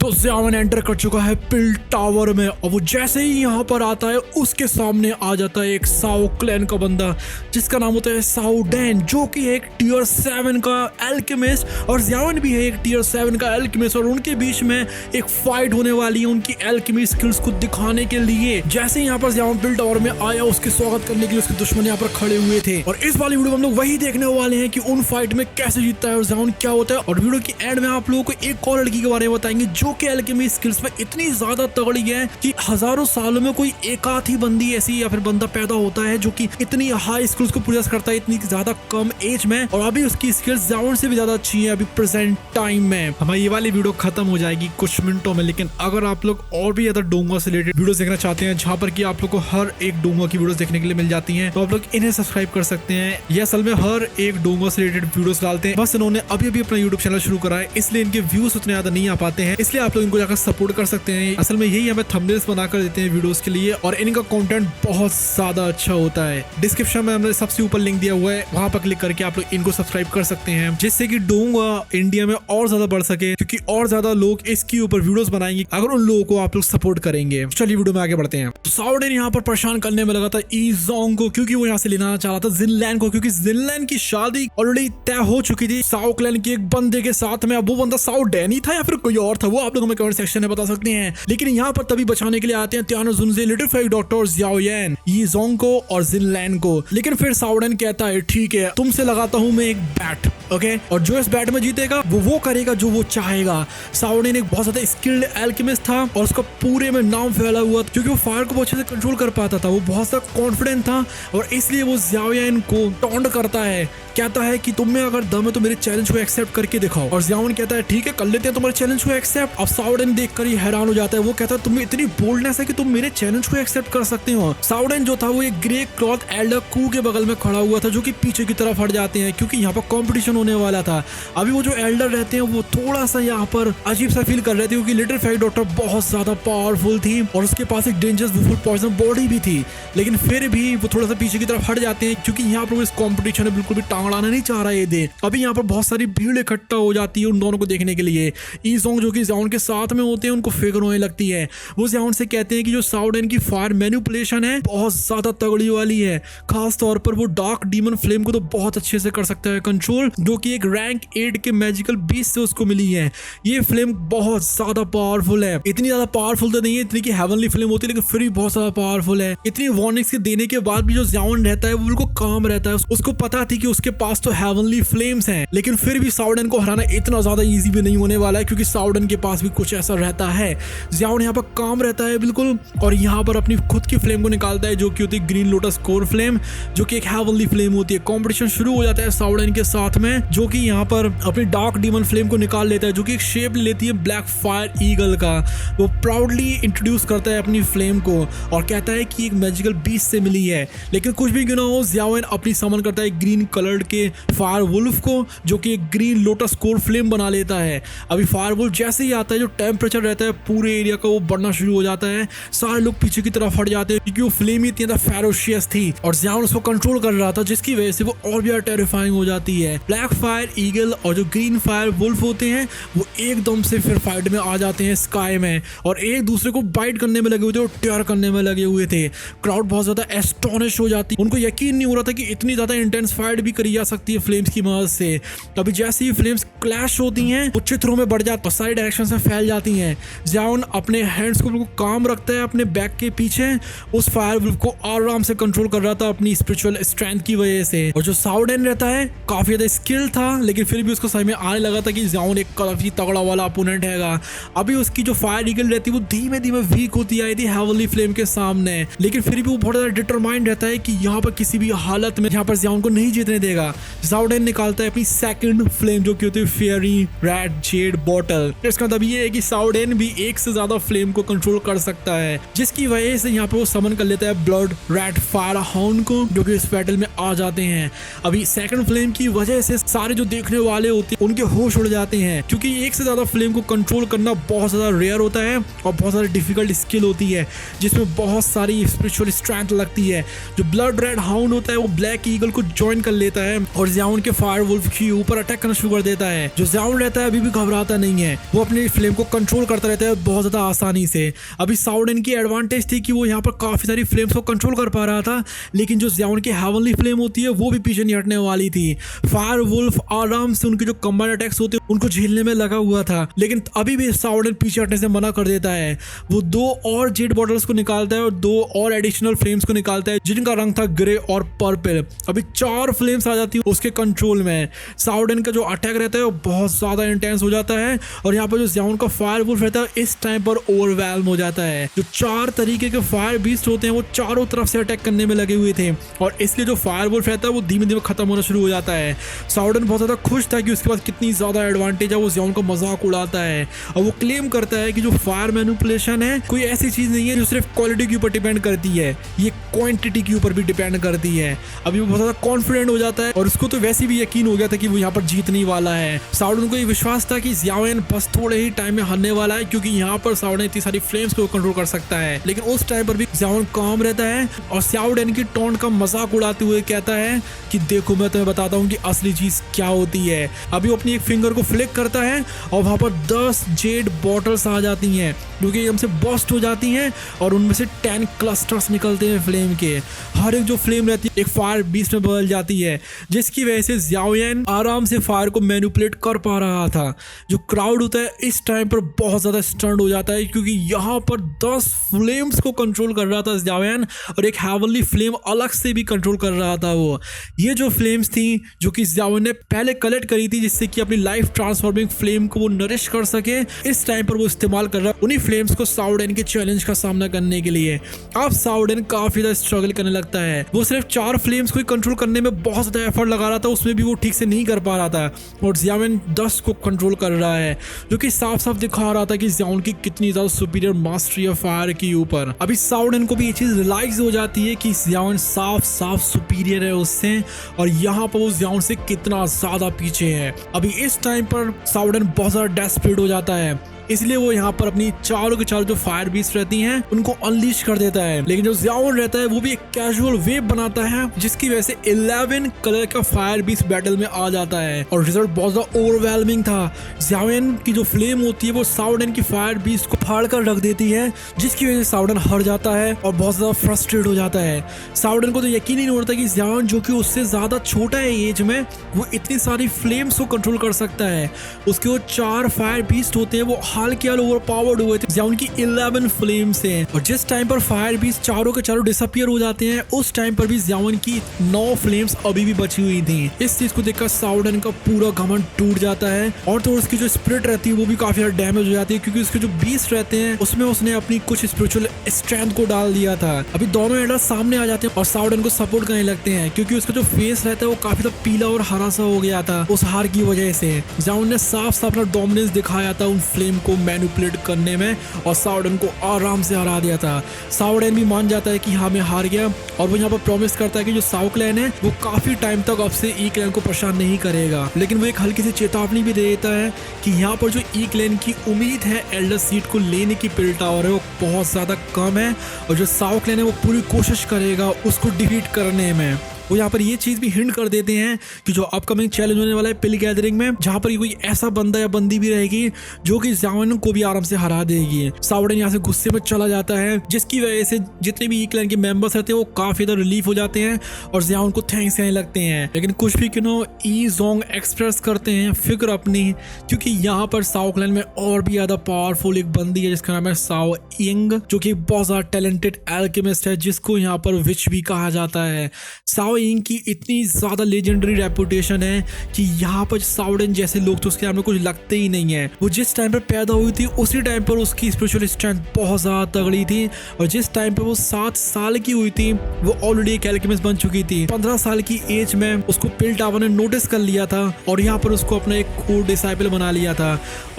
तो ज़ियावन एंटर कर चुका है पिल टावर में और वो जैसे ही यहाँ पर आता है उसके सामने आ जाता है एक साओ क्लैन का बंदा जिसका नाम होता है साओ डैन, जो कि एक टियर 7 का एल्केमिस्ट और ज़ियावन भी है एक टियर 7 का एल्केमिस्ट। और उनके बीच में एक फाइट होने वाली है उनकी एल्केमी स्किल्स को दिखाने के लिए। जैसे यहाँ पर ज़ियावन पिल टावर में आया उसके स्वागत करने के लिए उसके दुश्मन यहाँ पर खड़े हुए थे और इस वाली वीडियो में हम लोग वही देखने वाले हैं कि उन फाइट में कैसे जीतता है और ज़ियावन क्या होता है। और वीडियो के एंड में आप लोगों को एक और लड़की के बारे में बताएंगे जो कि एल्केमी स्किल्स में इतनी ज्यादा तगड़ी है कि हजारों सालों में कोई एक आध ही बंदी ऐसी या फिर बंदा पैदा होता है जो कि इतनी हाई स्किल्स को प्रोसेस करता है इतनी ज्यादा कम एज में। और अभी उसकी स्किल्स ज़ियावन से भी ज्यादा अच्छी है अभी प्रेजेंट टाइम में। हमारी ये वाली वीडियो खत्म हो जाएगी कुछ मिनटों में, लेकिन अगर आप लोग और भी ज्यादा डोंगा से रिलेटेड वीडियोस देखना चाहते हैं जहां पर कि आप लोग को हर एक डोंगा की वीडियोस देखने के लिए मिल जाती हैं, तो आप लोग इन्हें सब्सक्राइब कर सकते हैं। ये असल में हर एक डोंगा से रिलेटेड वीडियोस डालते हैं, बस इन्होंने अभी अभी अपना यूट्यूब चैनल शुरू करा है इसलिए इनके व्यूज उतने ज्यादा नहीं आ पाते हैं, इसलिए आप लोग इनको जाकर सपोर्ट कर सकते हैं। असल में यही हमें थंबनेल्स बनाकर देते हैं वीडियोस के लिए और इनका कंटेंट बहुत ज्यादा अच्छा होता है। डिस्क्रिप्शन में हमने सबसे ऊपर लिंक दिया हुआ है, वहां पर क्लिक करके आप लोग इनको सब्सक्राइब कर सकते हैं जिससे कि डोंगा इंडिया में और ज्यादा बढ़ सके, क्योंकि और ज्यादा लोग इसके ऊपर वीडियोस बनाएंगे अगर उन लोगों को आप लोग सपोर्ट करेंगे। चलिए वीडियो में आगे बढ़ते हैं। तो साओ डैन यहाँ पर परेशान करने में लगा था ईजोंग को, क्योंकि वो यहाँ से लेना चाह रहा था जिनलैन को, क्योंकि जिनलैन की शादी ऑलरेडी तय हो चुकी थी साओ क्लैन के एक बंदे के साथ में। अब वो बंदा साओ डैन ही था या फिर कोई और था वो आप लोग हमें कमेंट सेक्शन में बता सकते हैं। लेकिन यहाँ पर तभी बचाने के लिए आते हैं त्यानो जुनजे, लिटिल फेक डॉक्टर ज़ियाओ यान, ईजोंग को और जिनलैन को। लेकिन फिर साओ डैन कहता है ठीक है तुमसे लगाता हूँ मैं एक बैट, ओके, और जो इस बैट में जीतेगा वो करेगा जो वो चाहेगा। साओ डैन एक बहुत ज्यादा स्किल्ड एल्केमिस्ट था और उसका पूरे में नाम फैला हुआ था क्योंकि वो फायर को अच्छे से कंट्रोल कर पाता था, वो बहुत ज्यादा कॉन्फिडेंट था और इसलिए वो ज़ियाओ यान को टॉन्ट करता है, कहता है कि तुम में अगर दम है तो मेरे चैलेंज को एक्सेप्ट करके दिखाओ। और ज़ियाओन कहता है ठीक है कर लेते हैं तुम्हारे चैलेंज को एक्सेप्ट। अब साओ डैन देखकर ही हैरान हो जाता है, वो कहता है तुम्हें इतनी बोल्डनेस है कि तुम मेरे चैलेंज को एक्सेप्ट कर सकते हो। साओ डैन जो था वो एक ग्रे क्लॉथ एल्डर कू के बगल में खड़ा हुआ था जो कि पीछे की तरफ हट जाते हैं क्योंकि यहाँ पर कॉम्पिटिशन होने वाला था। अभी वो जो एल्डर रहते हैं वो थोड़ा सा यहाँ पर अजीब सा फील कर रहे थे क्योंकि लिटिल फेक डॉक्टर बहुत ज्यादा पावरफुल थी और उसके पास एक डेंजरस वुल्फ पॉइजन बॉडी भी थी, लेकिन फिर भी वो थोड़ा सा पीछे की तरफ हट जाते हैं क्योंकि यहाँ पर इस कॉम्पिटिशन में बिल्कुल भी टांग अड़ाना नहीं चाह रहा थे। अभी यहाँ पर बहुत सारी भीड़ इकट्ठा हो जाती है उन दोनों को देखने के लिए। ईजोंग जो कि ज़ियाओन के साथ में होते हैं उनको फिक्र होने लगती है, वो ज़ियाओन से कहते हैं कि जो साओ डैन की फायर मैनिपुलेशन है बहुत ज्यादा तगड़ी वाली है, खास तौर पर वो डार्क डीमन फ्लेम को तो बहुत अच्छे से कर सकता है कंट्रोल, जो कि एक रैंक 8 के मैजिकल बीस्ट से उसको मिली है। ये फ्लेम बहुत ज्यादा पावरफुल है, इतनी ज्यादा पावरफुल तो नहीं है इतनी की हेवनली फ्लेम होती है लेकिन फिर भी बहुत ज्यादा पावरफुल है। इतनी वार्निंग्स के देने के बाद भी जो ज़ियाओन रहता है वो बिल्कुल काम रहता है, उसको पता थी कि उसके पास तो हेवनली फ्लेम्स हैं, लेकिन फिर भी साओ डैन को हराना इतना ज्यादा इजी भी नहीं होने वाला है क्योंकि साओ डैन के पास भी कुछ ऐसा रहता है। ज़ियाओन यहाँ पर काम रहता है बिल्कुल और यहाँ पर अपनी खुद की फ्लेम को निकालता है जो कि होती है ग्रीन लोटस कोर फ्लेम, जो कि एक हेवनली फ्लेम होती है। कॉम्पिटिशन शुरू हो जाता है साओ डैन के साथ में, जो कि यहाँ पर अपनी डार्क डीमन फ्लेम को निकाल लेता है जो कि एक शेप लेती है ब्लैक फायर ईगल का। वो प्राउडली इंट्रोड्यूस करता है अपनी फ्लेम को और कहता है कि एक मैजिकल बीस्ट से मिली है, लेकिन कुछ भी क्यों ना हो ज़ियाओन अपनी समन करता है ग्रीन कलर्ड के फायर वुल्फ को जो कि एक ग्रीन लोटस कोर फ्लेम बना लेता है। अभी फायर वुल्फ जैसे ही आता है जो टेम्परेचर रहता है पूरे एरिया का वो बढ़ना शुरू हो जाता है, सारे लोग पीछे की तरफ हट जाते हैं क्योंकि वो फ्लेम ही इतनी ज्यादा फेरोशियस थी और ज़ियाओन उसको कंट्रोल कर रहा था जिसकी वजह से वो और भी टेरिफाइंग हो जाती है। ब्लैक फायर ईगल और जो ग्रीन फायर वुल्फ होते हैं वो एकदम से फिर फाइट में आ जाते हैं स्काई में और एक दूसरे को बाइट करने में लगे हुए थे और टेयर करने में लगे हुए थे। क्राउड बहुत ज्यादा एस्टोनिश हो जाती, उनको यकीन नहीं हो रहा था कि इतनी ज्यादा इंटेंस फाइट भी करी जा सकती है फ्लेम्स की मदद से। तभी जैसे ही फ्लेम्स क्लैश होती हैं वो चित्रों में बढ़ जाती, सारी डायरेक्शन से फैल जाती हैं। ज़ियाओन अपने हैंड्स को बिल्कुल काम रखता है अपने बैक के पीछे, उस फायर वुल्फ को आराम से कंट्रोल कर रहा था अपनी स्पिरिचुअल स्ट्रेंथ की वजह से। और जो साओ डैन रहता है काफी ज्यादा स्किल था लेकिन फिर भी उसको समझ में आने लगा था कि ज़ियाओन एक काफी तगड़ा वाला अपोनेंट हैगा। अभी उसकी जो फायर ईगल रहती है वो धीमे धीमे वीक होती आई थी हेवनली फ्लेम के सामने, लेकिन फिर भी वो बहुत ज्यादा डिटरमाइंड रहता है कि यहाँ पर किसी भी हालत में यहाँ पर ज़ियाओन को नहीं जीतने देगा। साओ डैन निकालता है अपनी सेकंड फ्लेम जो कि होती है फेयरी रेड जेड बॉटल। इसका मतलब ये है कि साओ डैन भी एक से ज्यादा फ्लेम को कंट्रोल कर सकता है, जिसकी वजह से यहाँ पर वो समन कर लेता है ब्लड रेड फायर हाउंड को जो कि इस बैटल में आ जाते हैं। अभी सेकंड फ्लेम की वजह से सारे जो देखने वाले होते हैं उनके होश उड़ जाते हैं क्योंकि एक से ज्यादा फ्लेम को कंट्रोल करना बहुत ज्यादा रेयर होता है और बहुत ज्यादा डिफिकल्ट स्किल होती है जिसमें बहुत सारी स्पिरिचुअल स्ट्रेंथ लगती है। जो ब्लड रेड हाउंड होता है वो ब्लैक ईगल को ज्वाइन कर लेता है और ज़ियाओन के फायर वुल्फ के ऊपर अटैक करना शुरू कर देता है। जो ज़ियाओन रहता है अभी भी घबराता नहीं है, वो अपनी फ्लेम को कंट्रोल करता रहता है बहुत ज्यादा आसानी से। अभी साउडेन की एडवांटेज थी कि वो यहाँ पर काफी सारी फ्लेम्स को कंट्रोल कर पा रहा था, लेकिन जो ज़ियाओन की हेवनली फ्लेम होती है वो भी पीछे नहीं हटने वाली थी। फायर वुल्फ आराम से उनके जो कंबाइंड अटैक्स होते हैं उनको झेलने में लगा हुआ था, लेकिन अभी भी साउडेन पीछे हटने से मना कर देता है। वो 2 और जेट बॉटल्स को निकालता है और 2 और एडिशनल फ्लेम्स को निकालता है जिनका रंग था ग्रे और पर्पल। अभी 4 फ्लेम्स आ जाती है उसके कंट्रोल में। साउडेन का जो अटैक रहता है वो बहुत ज्यादा इंटेंस हो जाता है और यहाँ पर जो ज़ियाओन का फायर वुल्फ रहता है इस टाइम पर ओवरवेल्म हो जाता है। जो 4 तरीके के फायर बीस्ट होते हैं वो चारों तरफ से अटैक करने में लगे हुए थे और इसलिए जो फायर वुल्फ रहता है वो धीमे धीमे खत्म होना शुरू हो जाता है। साउडेन बहुत ज्यादा खुश था कि उसके पास कितनी ज्यादा एडवांटेज है, वो ज़ियाओन का मजाक उड़ाता है और वो क्लेम करता है कि जो फायर मैनिपुलेशन है कोई ऐसी चीज नहीं है जो सिर्फ क्वालिटी के ऊपर डिपेंड करती है, ये क्वांटिटी के ऊपर भी डिपेंड करती है। अभी वो बहुत ज्यादा कॉन्फिडेंट हो जाता है और उसको तो वैसे भी यकीन हो गया था कि वो यहाँ पर जीतने वाला है। साउडेन को ये विश्वास था कि ज़ियाओन बस थोड़े ही टाइम में हारने वाला है, क्योंकि यहाँ पर साउडेन इतनी सारी फ्लेम्स को कंट्रोल कर सकता है। लेकिन उस टाइम पर भी ज़ियाओन काम रहता है और साउडेन की टोंट का मजाक उड़ाते हुए कहता है कि देखो मैं तुम्हें बताता हूँ कि असली चीज क्या होती है। अभी वो अपनी एक फिंगर को फ्लिक करता है और वहां पर 10 जेड बॉटल्स आ जाती हैं जो कि एकदम से बस्ट हो जाती हैं और उनमें से 10 क्लस्टर्स निकलते हैं फ्लेम के। हर एक जो फ्लेम रहती है एक फायर बीस्ट में बदल जाती है, जिसकी वजह से ज़ियाओन आराम से फायर को मैनिपुलेट कर पा रहा था। जो क्राउड होता है इस टाइम पर बहुत ज़्यादा स्टन्ड हो जाता है, क्योंकि यहाँ पर 10 फ्लेम्स को कंट्रोल कर रहा था ज़ियाओन और एक हेवनली फ्लेम अलग से भी कंट्रोल कर रहा था वो। ये जो फ्लेम्स थी जो कि ज़ियाओन ने पहले कलेक्ट करी थी जिससे कि अपनी लाइफ ट्रांसफॉर्मिंग फ्लेम को वो नरिश कर सके, इस टाइम पर वो इस्तेमाल कर रहा है उन्हीं फ्लेम्स को साउडेन के चैलेंज का सामना करने के लिए। अब साउडेन काफी ज्यादा स्ट्रगल करने लगता है। वो सिर्फ 4 फ्लेम्स को कंट्रोल करने में बहुत ज्यादा एफर्ट लगा रहा था, उसमें भी वो ठीक से नहीं कर पा रहा था और ज़ियाओन 10 को कंट्रोल कर रहा है, जो कि साफ साफ दिखा रहा था कि ज़ियाओन की कितनी ज्यादा सुपीरियर मास्टरी है फायर के ऊपर। अभी साउडेन को भी ये चीज रियलाइज हो जाती है कि ज़ियाओन साफ साफ सुपीरियर है उससे और यहाँ पर वो ज़ियाओन से कितना ज्यादा पीछे है। अभी इस टाइम पर साउडेन बहुत ज्यादा डेस्परेट हो जाता है, इसलिए वो यहाँ पर अपनी चारों के चारों जो फायर बीस्ट रहती हैं उनको अनलीश कर देता है। लेकिन जो ज़ियाओन रहता है वो भी एक कैजुअल वेव बनाता है, जिसकी वजह से 11 कलर का फायर बीस्ट बैटल में आ जाता है और रिजल्ट बहुत ज्यादा ओवरवेलमिंग था। ज़ियाओन की जो फ्लेम होती है वो साउडेन की फायर बीस्ट को फाड़ कर रख देती है, जिसकी वजह से साउडेन हार जाता है और बहुत ज्यादा फ्रस्ट्रेट हो जाता है। साउडेन को तो यकीन ही नहीं होता कि ज़ियाओन जो कि उससे ज्यादा छोटा है एज में, वो इतनी सारी फ्लेम्स को कंट्रोल कर सकता है। उसके वो 4 फायर बीस्ट होते हैं वो हाल के हाल ओवर पावर्ड हुए थे ज़ियाओन की 11 फ्लेम्स हैं और जिस टाइम पर फायर बीस्ट चारों के चारों डिसअपियर हो जाते हैं उस टाइम पर भी ज़ियाओन की 9 फ्लेम्स अभी भी बची हुई थी। इस चीज को देखकर साउडेन का पूरा घमंड टूट जाता है और तो उसकी जो स्पिरिट रहती है वो भी काफी ज्यादा डैमेज हो जाती है, क्योंकि उसके जो बीस्ट रहते हैं उसमें उसने अपनी कुछ स्पिरिचुअल स्ट्रेंथ को डाल दिया था। अभी दोनों एडल्ट सामने आ जाते हैं और साउडेन को सपोर्ट करने लगते हैं, क्योंकि उसका जो फेस रहता है वो काफी ज्यादा पीला और हरा सा हो गया था उस हार की वजह से। ज़ियाओन ने साफ साफ अपना डोमिनेंस दिखाया था उन फ्लेम को मैनिपुलेट करने में और साउडेन को आराम से हरा दिया था। साउडेन भी मान जाता है कि हाँ मैं हार गया और वो यहाँ पर प्रॉमिस करता है कि जो साउ क्लैन है वो काफी टाइम तक अब से ई क्लैन को परेशान नहीं करेगा। लेकिन वो एक हल्की सी चेतावनी भी दे देता है कि यहाँ पर जो ई क्लैन की उम्मीद है एल्डर सीट को लेने की पिल टावर है वो बहुत ज्यादा कम है और जो साउ क्लैन है वो पूरी कोशिश करेगा उसको डिफीट करने में। वो यहाँ पर ये चीज भी हिंट कर देते हैं कि जो अपकमिंग चैलेंज होने वाला है पिल गैदरिंग में, जहाँ पर कोई ऐसा बंदा या बंदी भी रहेगी जो कि ज़ियाओन को भी आराम से हरा देगी। साउडेन यहाँ से गुस्से में चला जाता है, जिसकी वजह से जितने भी ई क्लैन के मेंबर्स रहते हैं वो काफी ज्यादा रिलीफ हो जाते हैं और ज़ियाओन को थैंक्स कहने लगते हैं। लेकिन कुछ भी क्यों ई जोंग एक्सप्रेस करते हैं फिक्र अपनी, क्योंकि यहाँ पर साउ क्लैन में और भी ज्यादा पावरफुल एक बंदी है जिसका नाम है साओ यिंग, जो कि बहुत ज्यादा टैलेंटेड एल्केमिस्ट है जिसको यहाँ पर विच भी कहा जाता है। साओ यिंग की इतनी ज्यादा लेजेंडरी रेपुटेशन है कि यहाँ पर साउडेन जैसे लोग तो उसके सामने कुछ लगते ही नहीं है। वो जिस टाइम पर पैदा हुई थी उसी टाइम पर उसकी स्पिरिचुअल स्ट्रेंथ बहुत ज्यादा तगड़ी थी और जिस टाइम पर वो 7 साल की हुई थी वो ऑलरेडी एक एल्केमिस्ट बन चुकी थी। 15 साल की एज में उसको पिल टावर ने नोटिस कर लिया था और यहाँ पर उसको अपना एक कोर डिसाइपल बना लिया था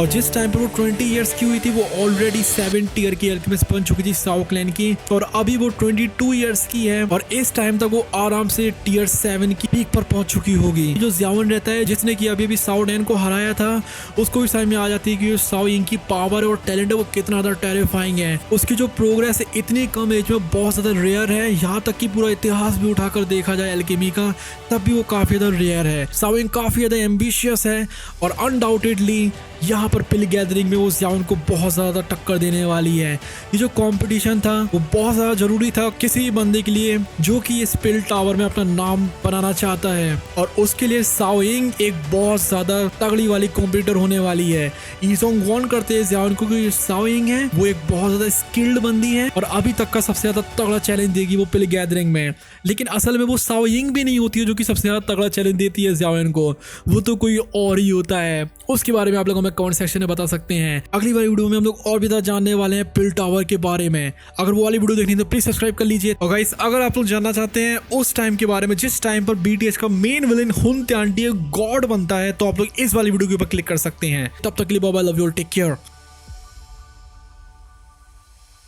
और जिस टाइम पर वो 20 ईयर्स की हुई थी वो ऑलरेडी 70 ईयर की एल्केमिस्ट बन चुकी थी साओ क्लैन की और अभी वो 22 ईयर्स की है और इस टाइम तक वो आराम से अपने टियर 7 की पीक पर पहुंच चुकी होगी। जो ज़ियाओन रहता है, जिसने कि अभी साओ डैन को हराया था, उसको भी समझ में आ जाती है कि साओ यिंग की पावर और टैलेंट है वो कितना ज्यादा टेरिफाइंग है। उसकी जो प्रोग्रेस है इतनी कम एज में बहुत ज्यादा रेयर है, यहाँ तक कि पूरा इतिहास भी उठाकर देखा जाए एल्केमी का तब भी वो काफी ज्यादा रेयर है। साओ यिंग काफी ज्यादा एम्बिशियस है और अनडाउटेडली यहाँ पर पिल गैदरिंग में वो ज़ियाओन को बहुत ज़्यादा टक्कर देने वाली है। ये जो कंपटीशन था वो बहुत ज़्यादा ज़रूरी था किसी भी बंदे के लिए जो कि इस पिल टावर में अपना नाम बनाना चाहता है, और उसके लिए साओ यिंग एक बहुत ज़्यादा तगड़ी वाली कॉम्पिटिटर होने वाली है। ईजोंग वार्न करते हैं ज़ियाओन को कि साओ यिंग है वो एक बहुत ज़्यादा स्किल्ड बंदी है और अभी तक का सबसे ज़्यादा तगड़ा चैलेंज देगी वो पिल गैदरिंग में। लेकिन असल में वो साओ यिंग भी नहीं होती है जो कि सबसे ज़्यादा तगड़ा चैलेंज देती है ज़ियाओन को, वो तो कोई और ही होता है। उसके बारे में आप लोगों में कमेंट सेक्शन में बता सकते हैं। अगली वाली वीडियो में हम लोग और भी ज़्यादा जानने वाले हैं पिल टावर के बारे में। अगर वो वाली वीडियो देखनी है तो प्लीज सब्सक्राइब कर लीजिए। और गाइस, अगर आप लोग जानना चाहते हैं उस टाइम के बारे में जिस टाइम पर बीटीएस का मेन विलेन हुन त्यांटी गॉड बनता है, तो आप लोग इस वाली वीडियो के ऊपर क्लिक कर सकते हैं। तब तक के लिए bye bye, love you all, take care.